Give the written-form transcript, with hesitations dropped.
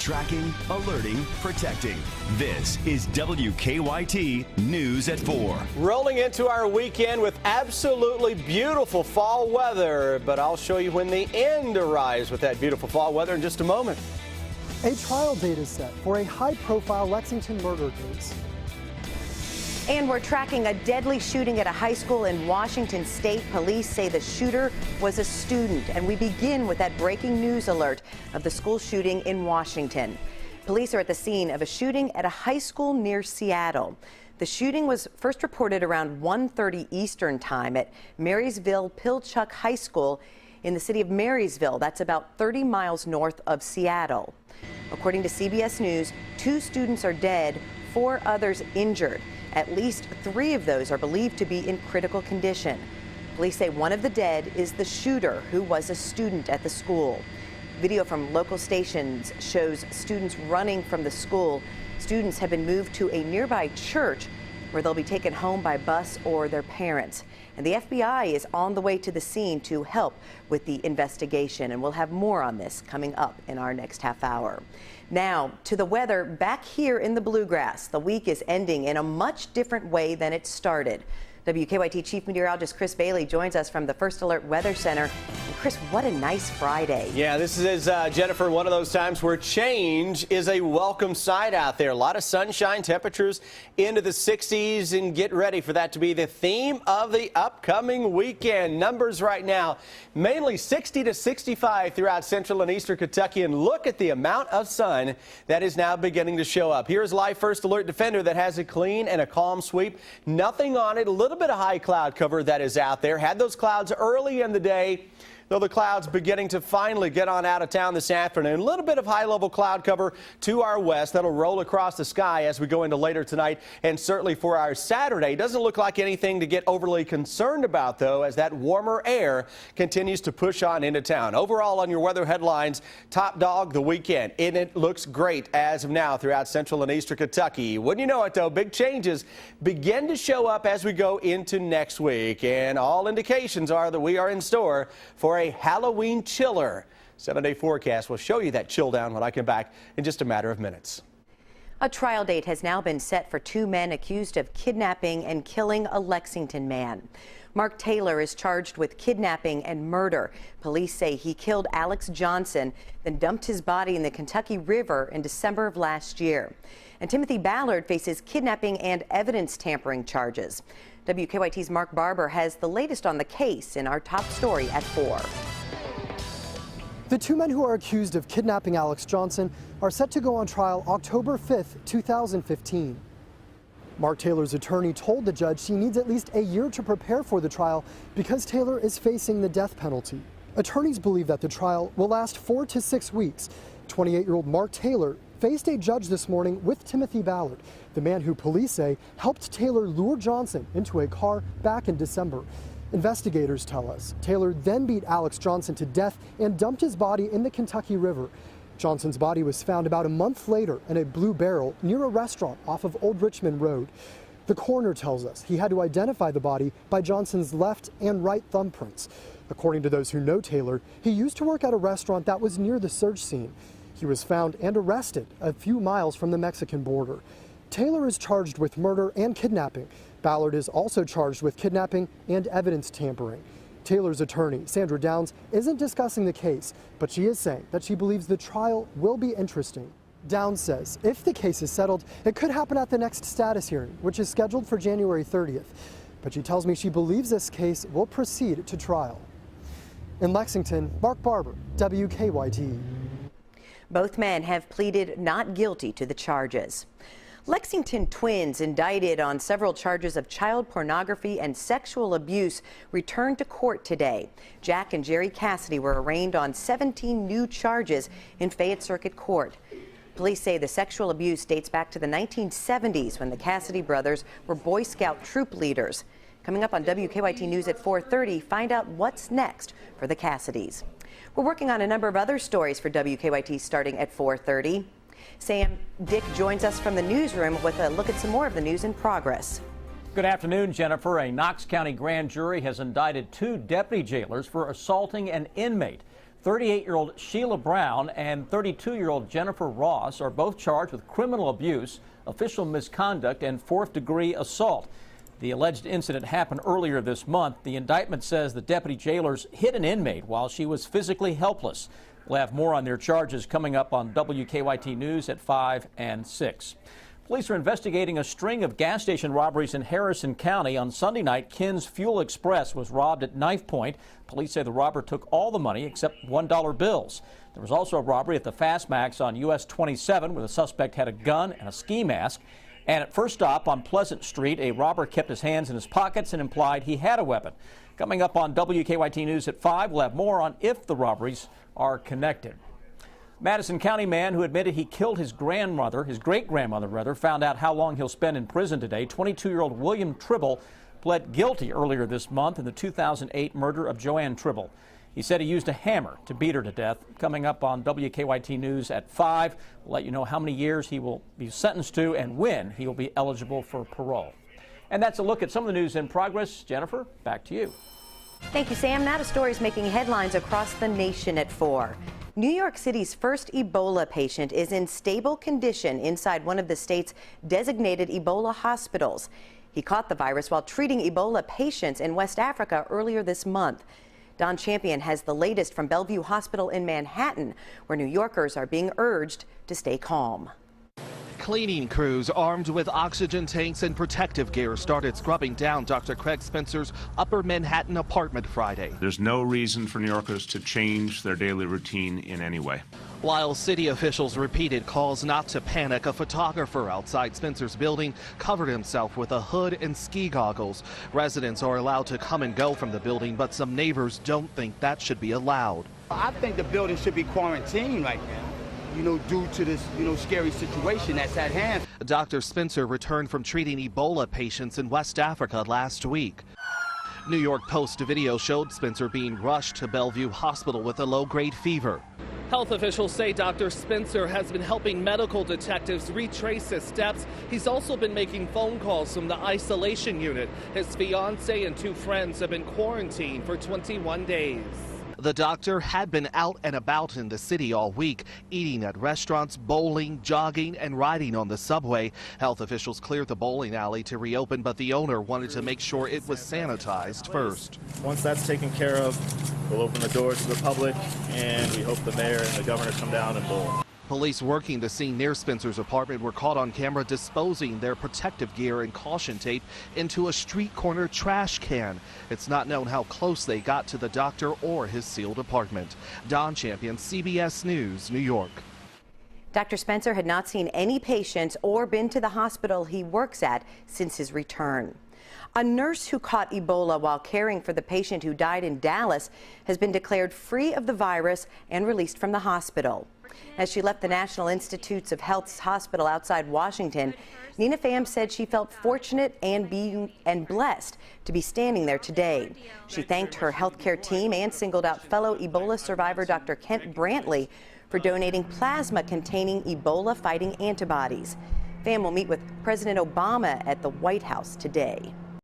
Tracking, alerting, protecting. This is WKYT News at 4. Rolling into our weekend with absolutely beautiful fall weather, but I'll show you when the end arrives with that beautiful fall weather in just a moment. A trial date is set for a high-profile Lexington murder case. And we're tracking a deadly shooting at a high school in Washington State. Police say the shooter was a student. And we begin with that breaking news alert of the school shooting in Washington. Police are at the scene of a shooting at a high school near Seattle. The shooting was first reported around 1:30 Eastern Time at Marysville-Pilchuck High School in the city of Marysville. That's about 30 miles north of Seattle. According to CBS News, 2 students are dead, 4 others injured. At least 3 of those are believed to be in critical condition. Police say one of the dead is the shooter, who was a student at the school. Video from local stations shows students running from the school. Students have been moved to a nearby church where they'll be taken home by bus or their parents. And the FBI is on the way to the scene to help with the investigation, and we'll have more on this coming up in our next half hour. Now, to the weather back here in the Bluegrass. The week is ending in a much different way than it started. WKYT Chief Meteorologist Chris Bailey joins us from the First Alert Weather Center. And Chris, what a nice Friday. Yeah, this is, Jennifer, one of those times where change is a welcome sight out there. A lot of sunshine, temperatures into the 60s, and get ready for that to be the theme of the upcoming weekend. Numbers right now, mainly 60 to 65 throughout central and eastern Kentucky, and look at the amount of sun that is now beginning to show up. Here's Live First Alert Defender that has a clean and a calm sweep. Nothing on it, a little bit of high cloud cover that is out there. Had those clouds early in the day, though the clouds beginning to finally get on out of town this afternoon. A little bit of high-level cloud cover to our west that'll roll across the sky as we go into later tonight, and certainly for our Saturday. Doesn't look like anything to get overly concerned about, though, as that warmer air continues to push on into town. Overall, on your weather headlines, top dog the weekend, and it looks great as of now throughout central and eastern Kentucky. Wouldn't you know it, though, big changes begin to show up as we go into next week, and all indications are that we are in store for a Halloween chiller. 7-day forecast will show you that chill down when I come back in just a matter of minutes. A trial date has now been set for 2 men accused of kidnapping and killing a Lexington man. Mark Taylor is charged with kidnapping and murder. Police say he killed Alex Johnson, then dumped his body in the Kentucky River in December of last year. And Timothy Ballard faces kidnapping and evidence tampering charges. WKYT's Mark Barber has the latest on the case in our top story at 4. The 2 men who are accused of kidnapping Alex Johnson are set to go on trial October 5th, 2015. Mark Taylor's attorney told the judge she needs at least a year to prepare for the trial because Taylor is facing the death penalty. Attorneys believe that the trial will last 4 to 6 weeks. 28-year-old Mark Taylor faced a judge this morning with Timothy Ballard, the man who police say helped Taylor lure Johnson into a car back in December. Investigators tell us Taylor then beat Alex Johnson to death and dumped his body in the Kentucky River. Johnson's body was found about a month later in a blue barrel near a restaurant off of Old Richmond Road. The coroner tells us he had to identify the body by Johnson's left and right thumbprints. According to those who know Taylor, he used to work at a restaurant that was near the search scene. He was found and arrested a few miles from the Mexican border. Taylor is charged with murder and kidnapping. Ballard is also charged with kidnapping and evidence tampering. Taylor's attorney, Sandra Downs, isn't discussing the case, but she is saying that she believes the trial will be interesting. Downs says if the case is settled, it could happen at the next status hearing, which is scheduled for January 30th. But she tells me she believes this case will proceed to trial. In Lexington, Mark Barber, WKYT. Both men have pleaded not guilty to the charges. Lexington twins indicted on several charges of child pornography and sexual abuse returned to court today. Jack and Jerry Cassidy were arraigned on 17 new charges in Fayette Circuit Court. Police say the sexual abuse dates back to the 1970s when the Cassidy brothers were Boy Scout troop leaders. Coming up on WKYT News at 4:30, find out what's next for the Cassidys. We're working on a number of other stories for WKYT starting at 4:30. Sam Dick joins us from the newsroom with a look at some more of the news in progress. Good afternoon, Jennifer. A Knox County grand jury has indicted 2 deputy jailers for assaulting an inmate. 38-year-old Sheila Brown and 32-year-old Jennifer Ross are both charged with criminal abuse, official misconduct, and fourth-degree assault. The alleged incident happened earlier this month. The indictment says the deputy jailers hit an inmate while she was physically helpless. We'll have more on their charges coming up on WKYT News at 5 and 6. Police are investigating a string of gas station robberies in Harrison County. On Sunday night, Ken's Fuel Express was robbed at knife point. Police say the robber took all the money except $1 bills. There was also a robbery at the Fastmax on US 27 where the suspect had a gun and a ski mask. And at First Stop on Pleasant Street, a robber kept his hands in his pockets and implied he had a weapon. Coming up on WKYT News at 5, we'll have more on if the robberies are connected. Madison County man who admitted he killed his great-grandmother, found out how long he'll spend in prison today. 22-year-old William Tribble pled guilty earlier this month in the 2008 murder of Joanne Tribble. He said he used a hammer to beat her to death. Coming up on WKYT News at 5, we'll let you know how many years he will be sentenced to and when he will be eligible for parole. And that's a look at some of the news in progress. Jennifer, back to you. Thank you, Sam. Now to stories making headlines across the nation at 4. New York City's first Ebola patient is in stable condition inside one of the state's designated Ebola hospitals. He caught the virus while treating Ebola patients in West Africa earlier this month. Don Champion has the latest from Bellevue Hospital in Manhattan, where New Yorkers are being urged to stay calm. Cleaning crews armed with oxygen tanks and protective gear started scrubbing down Dr. Craig Spencer's Upper Manhattan apartment Friday. There's no reason for New Yorkers to change their daily routine in any way. While city officials repeated calls not to panic, a photographer outside Spencer's building covered himself with a hood and ski goggles. Residents are allowed to come and go from the building, but some neighbors don't think that should be allowed. I think the building should be quarantined right now, due to this, scary situation that's at hand. Dr. Spencer returned from treating Ebola patients in West Africa last week. New York Post video showed Spencer being rushed to Bellevue Hospital with a low-grade fever. Health officials say Dr. Spencer has been helping medical detectives retrace his steps. He's also been making phone calls from the isolation unit. His fiancée and 2 friends have been quarantined for 21 days. The doctor had been out and about in the city all week, eating at restaurants, bowling, jogging, and riding on the subway. Health officials cleared the bowling alley to reopen, but the owner wanted to make sure it was sanitized first. Once that's taken care of, we'll open the doors to the public, and we hope the mayor and the governor come down and bowl. Police working the scene near Spencer's apartment were caught on camera disposing their protective gear and caution tape into a street corner trash can. It's not known how close they got to the doctor or his sealed apartment. Don Champion, CBS News, New York. Dr. Spencer had not seen any patients or been to the hospital he works at since his return. A nurse who caught Ebola while caring for the patient who died in Dallas has been declared free of the virus and released from the hospital. As she left the National Institutes of Health's hospital outside Washington, Nina Pham said she felt fortunate and blessed to be standing there today. She thanked her healthcare team and singled out fellow Ebola survivor Dr. Kent Brantley for donating plasma containing Ebola-fighting antibodies. Pham will meet with President Obama at the White House today.